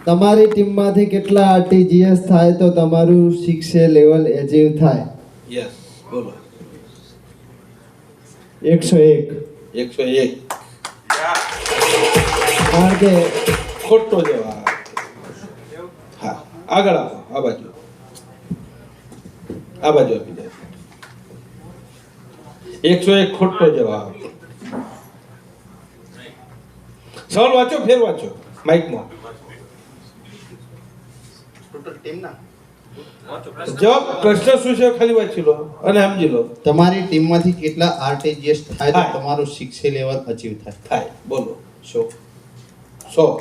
તમારી ટીમમાંથી કેટલા આરટીજીએસ થાય તો તમારું 6A લેવલ અચીવ થાય? યસ, બોલો. 101. 101. કારણ કે ખોટો જવાબ. હા, આગળ આપો. આ બાજુ આપી દે. 101 ખોટો જવાબ. સવાલ વાંચો, ફેર વાંચો માઇકમાં. જવાબ પ્રશ્ન શું છે ખાલી વાંચી લો અને સમજી લો. તમારી ટીમમાંથી કેટલા આરટીજીએસ થાય તો તમારું 6A લેવલ અચીવ થાય. બોલો. 100.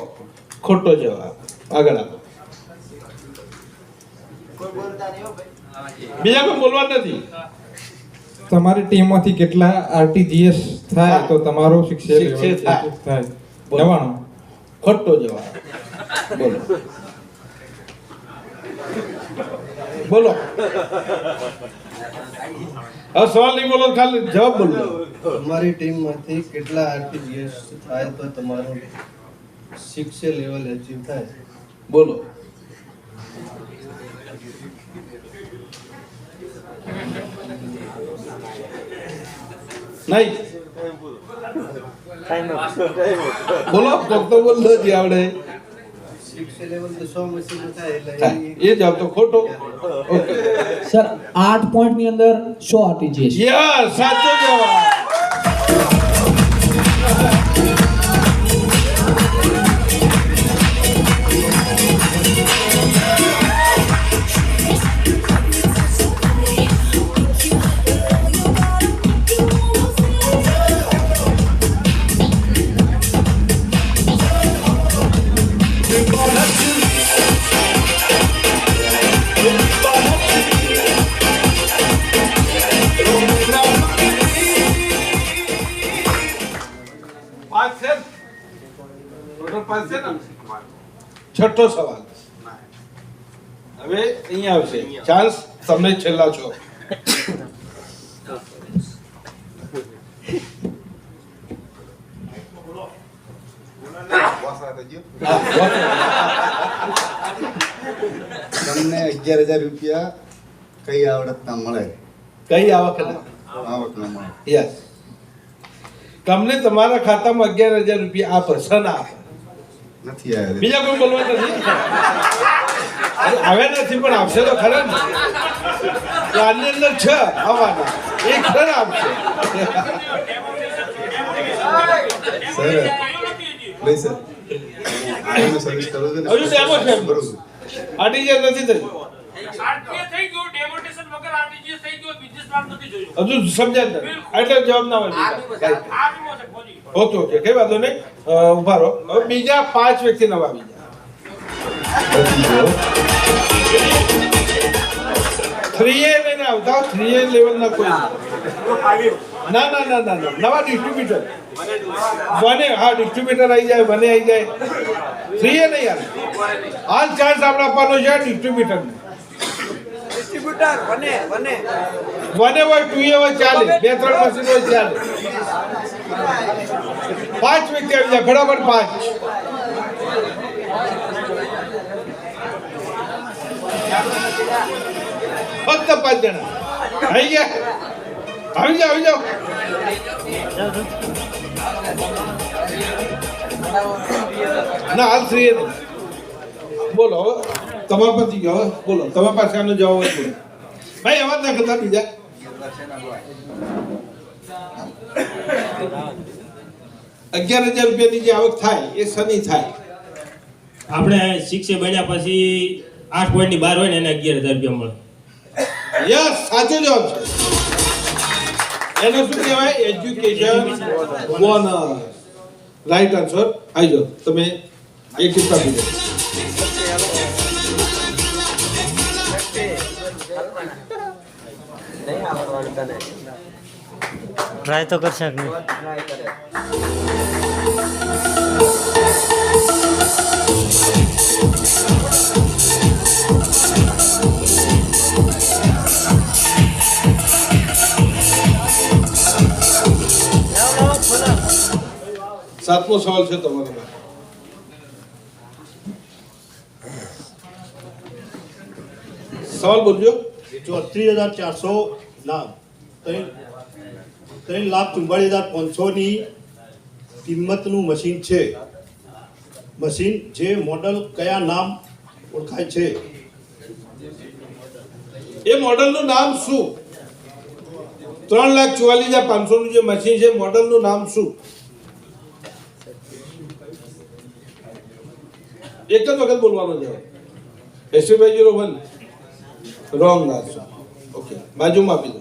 ખોટો જવાબ. આગળ આપો. બીજા કોઈ બોલવા નથી. તમારી ટીમમાંથી કેટલા આરટીજીએસ થાય તો તમારો 6A લેવલ થાય? 99. ખોટો જવાબ. બોલો. બોલો. હવે સવાલ નહીં બોલો, ખાલી જવાબ બોલો. તમારી ટીમમાંથી કેટલા આરટીજીએસ થાય તો તમારું 6A લેવલ અચીવ થાય? બોલો. નહીં બોલો. તો બોલતો જ આવડે. 6A લેવલ તો 100 મશીન થાય એટલે એ જવાબ તો ખોટો. ઓકે સર 8 પોઈન્ટ ની અંદર 100 આરટીજીએસ. યસ, સાચો જવાબ. છઠ્ઠો સવાલ. હવે અહીંયા આવશે ચાન્સ. તમે છેલ્લા છો. તમને 11,000 રૂપિયા કઈ આવડતના મળે? કઈ આવક આવકના મળે. યસ. કંપની તમારા ખાતામાં 11,000 રૂપિયા આપે છે ના આપે? નથી આવ્યા. બીજા કોઈ બોલવા નથી. આવ્યા નથી પણ આપશે તો ખરા ને. પ્લાનની અંદર છે આવવાના. એક ખરા આપશે. સર પ્લીઝ સર આને સર્વિસ કરો છો ને? હજુ ડેમો છે. બરોબર. આરટીજીએસ નથી થયું. હજુ સમજાય ને એટલે જવાબ ના મળે. ઓકે કઈ વાંધો નહીં. ઉભા રહો. હવે બીજા 5 વ્યક્તિ નવા બીજા 3A લઈને આવતા. 3A લેવલ ના કોઈ ના નવા ડિસ્ટ્રીબ્યુટર બને. હા, ડિસ્ટ્રીબ્યુટર આવી જાય, બને આવી જાય. 3A નહીં આવે. હાલ ચાન્સ આપણે આપવાનો છે ડિસ્ટ્રીબ્યુટરને. વને હોય 2A હોય ચાલે. 2-3 મશીન હોય ચાલે. 5 વ્યક્તિ આવી જાય ફટાફટ. 5 ફક્ત 5 જણા આવી ગયા. આવી જાઓ. ના હાલ 3A નહીં. બોલો. તમારા પછી ગયો. બોલો. તમારા પાસે આનો જવાબ હોય બોલો. ભાઈ અવાજ ના કરતા બીજા. ₹11,000 ની જે આવક થાય એ શનિ થાય. આપણે 6A બન્યા પછી 8 પોઈન્ટ ની બહાર હોય ને એને ₹11,000 મળે. યસ, સાચો જવાબ છે. એને શું કહેવાય? Education bonus. Right answer. આવી જાઓ તમે. એક ટિપ આપી દો. ટ્રાય તો કરશે કે નહીં? સાતમો સવાલ છે તમારો. સવાલ બોલજો. 34,400 નામ 3,44,500 ની કિંમતનું મશીન છે. મશીન જે મોડલ કયા નામ ઓળખાય છે? એ મોડલનું નામ શું? 3,44,500 નું જે મશીન છે મોડલનું નામ શું? એક જ વખત બોલવાનો જવાબ. SB01 wrong answer. ઓકે, બાજુમાં આપી દો.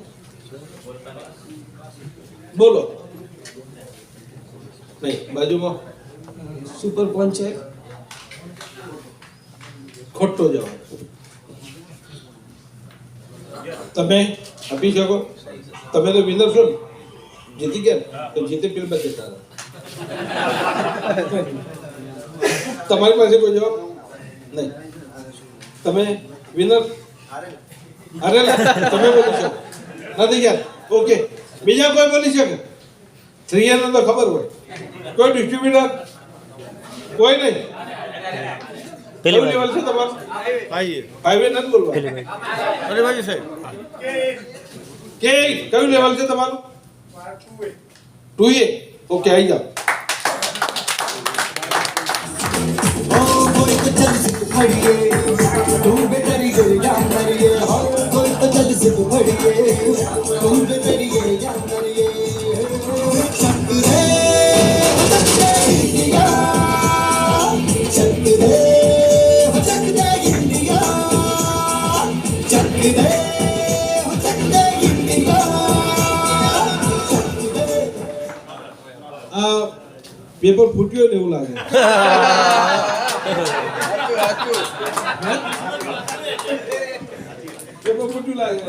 બોલો. નહીં, બાજુમાં સુપર કોણ છે? ખોટો જવાબ. તમે આપી શકો? તમે તો વિનર છો ને, જીતી ગયા તો જીતે પેલ બચે તારા. તમારી પાસે કોઈ જવાબ નહીં? તમે વિનર હારેલા, તમે બોલી શકો નથી ગયા. ઓકે, બીજા કોઈ બોલી શકે? 3 ને તો ખબર હોય. કોઈ ડિસ્ટ્રીબ્યુટર? કોઈ નહીં. પેલી કયું લેવલ છે તમારું? 5 નથી બોલવાનું. કે કયું લેવલ છે તમારું? 2A. ઓકે, આવી જાઓ. આ પેપર ફૂટ્યો ને એવું લાગે. પેપર ફૂટ્યું લાગે.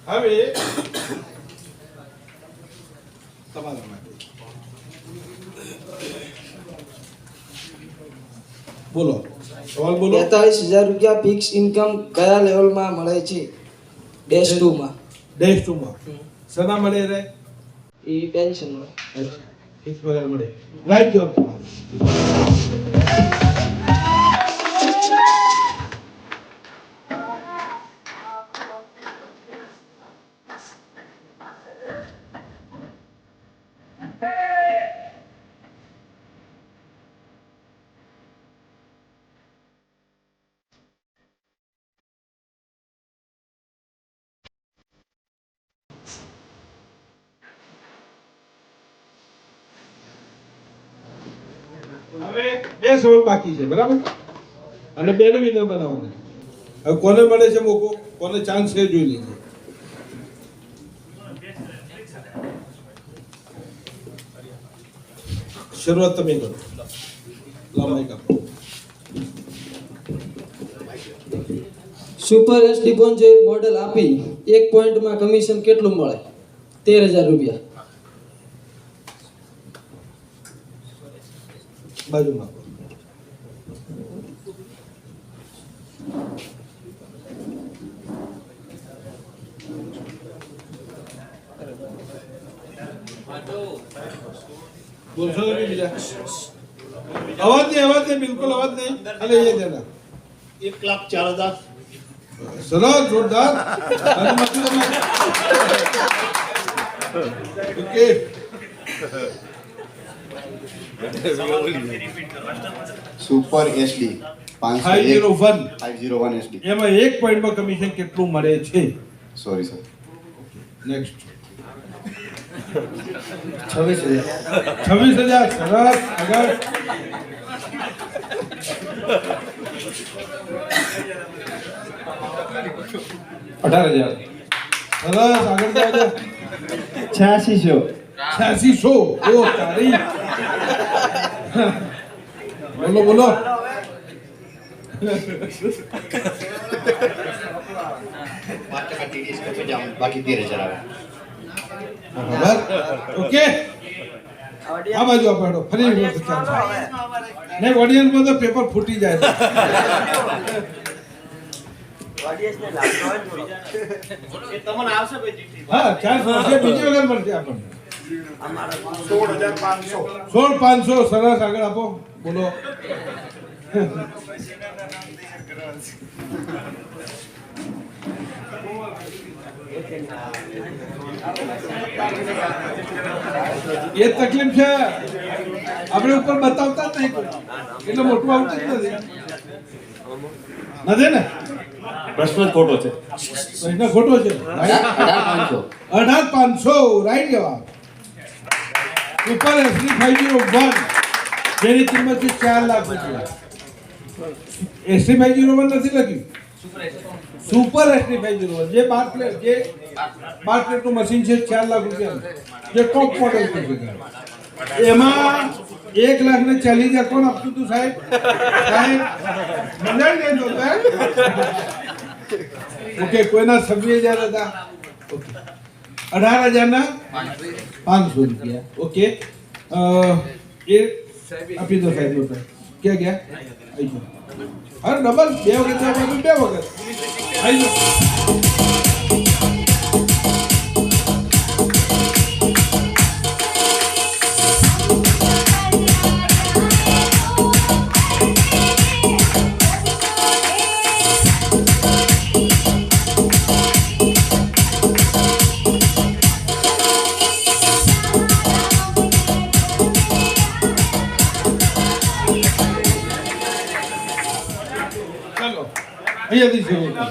હવે તમારા માટે બોલો, સવાલ બોલો. 43,000 રૂપિયા ફિક્સ ઇન્કમ કયા લેવલમાં મળે છે? ડેશ 2 માં. ડેશ 2 માં સના મળે રે? એ પેન્શન મળે. ફિક્સ પગાર મળે. રાઈટ જવાબ. હવે 2 સવાલ બાકી છે, બરાબર? અને 2 ને વિનર બનાવવાના. હવે કોને મળે છે મોકો? કોને ચાન્સ છે જોઈ લેજો. શરૂઆત તમે કરો. લાંબાઈ કાપો. સુપર એસ ડિપોઝિટ મોડેલ આપી 1 પોઈન્ટમાં કમિશન કેટલું મળે? 13,000 રૂપિયા. બાજુમાં બોલશો ને બીજા? અવાજ નહીં, બિલકુલ અવાજ નહીં. અને એ દેના 1,04,000. સરસ, જોરદાર. અને મતલબ ઓકે. Super SD 501 501 SD. એમાં 1 પોઈન્ટમાં કમિશન કેટલું મળે છે? Sorry sir. નેક્સ્ટ 26,000. 26,000. સરસ, આગળ. $18,000. સરસ, આગળ જાઓ. 8600. 8600. ઓ તારી. બોલો બોલો. 5% ટીડીએસ કપી જામ, બાકી 13,000 આવે. બરાબર. ઓકે, આ બાજુ આપણો ફરી ચાન્સ. નહીં, ઓડિયન્સમાં તો પેપર ફૂટી જાય. હા, ચાન્સ મળશે, બીજી વખત મળશે આપણને. 16,500 સરસ આગળ આપો બોલો એ તકલીફ છે આપણે ઉપર બતાવતા જ નહીં એટલે મોટું આવતું જ નથી ને પ્રશ્ન જ ખોટો છે. પ્રશ્ન ખોટો છે 18,500 રાઈટ જવાબ સુપર SD501 જેની કિંમત છે 4 લાખ રૂપિયા. SD501 નથી લખ્યું સુપર SD501 જે 12 પ્લેટનું મશીન છે 4 લાખ રૂપિયા જે ટોપ મોડેલ છે. એમાં 1,40,000 કોણ આપતું હતું સાહેબ? મંડળ નહીં તો ઓકે કોઈના 26,000 હતા. ઓકે 18,500 રૂપિયા. ઓકે એ આપી દો સાહેબ લોકો ક્યાં ગયા આવી જાઓ. અરે ડબલ 2 વખત 2 વખત આવી જાઓ. ચાલો અહીંયાથી શરૂ કરો.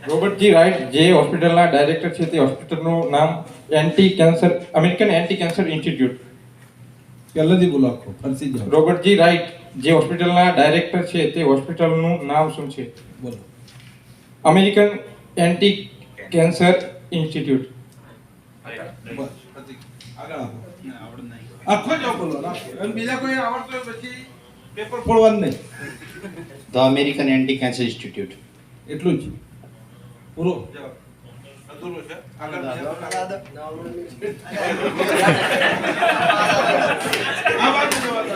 રોબર્ટજી રાઇટ જે હોસ્પિટલના ડાયરેક્ટર છે તે હોસ્પિટલનું નામ અમેરિકન એન્ટી કેન્સર ઇન્સ્ટિટ્યૂટ. પહેલાથી બોલો આખો ફરસી જાઓ. રોબર્ટજી રાઇટ જે હોસ્પિટલના ડાયરેક્ટર છે તે હોસ્પિટલનું નામ શું છે? બોલો અમેરિકન એન્ટી કેન્સર ઇન્સ્ટિટ્યૂટ. બસ આગળ આપો. આખો જ બોલો અને બીજા કોઈ આવડતો હોય પછી પેપર ફોડવાનું નહીં. The American anti cancer institute. એટલું જ પૂરો જવાબ. અધૂરો છે આગળ આ બાજુ જવાબ.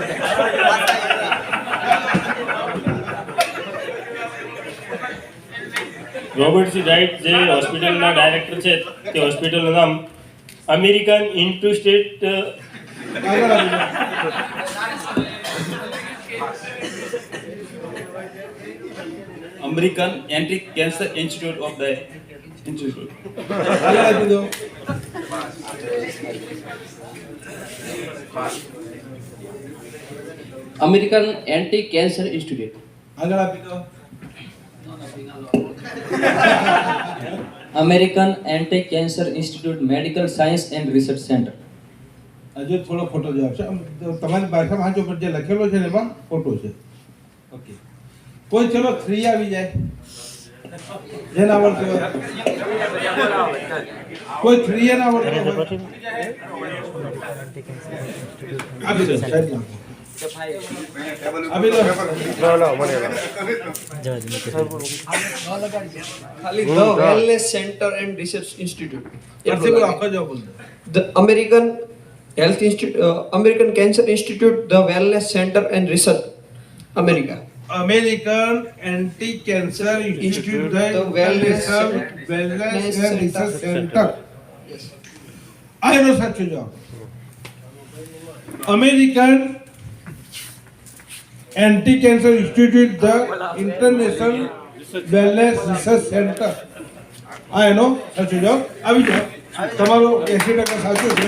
રોબર્ટ રાઇટ જે હોસ્પિટલના ડાયરેક્ટર છે તે હોસ્પિટલનું નામ અમેરિકન ઇન્સ્ટિટ્યૂટ આગળ આવી જાઓ. American Anti-Cancer Institute of the Institute. આગળ આપી દો. American anti cancer institute. આગળ આપી દો. American anti cancer institute medical science and research centre. હજુ થોડો ફોટો જવાબ છે આમ તમારી ભાષામાં હાચો પર જે લખેલો છે ને એમાં ફોટો છે. ઓકે કોઈ ચલો 3 આવી જાય જેના આવડતું હોય કોઈ 3 એના આવડતું હોય આપી દો સાહેબ નાખો. આપી દો. ખાલી the wellness centre and research institute. પરથી બોલો આખો જવાબ બોલો. The American health institute American cancer institute the wellness centre and research America. American anti cancer institute the wellness and research centre. આ એનો સાચો જવાબ. American anti cancer institute the international wellness research centre. આ એનો સાચો જવાબ. આવી જાઓ તમારો 80% સાચો છે.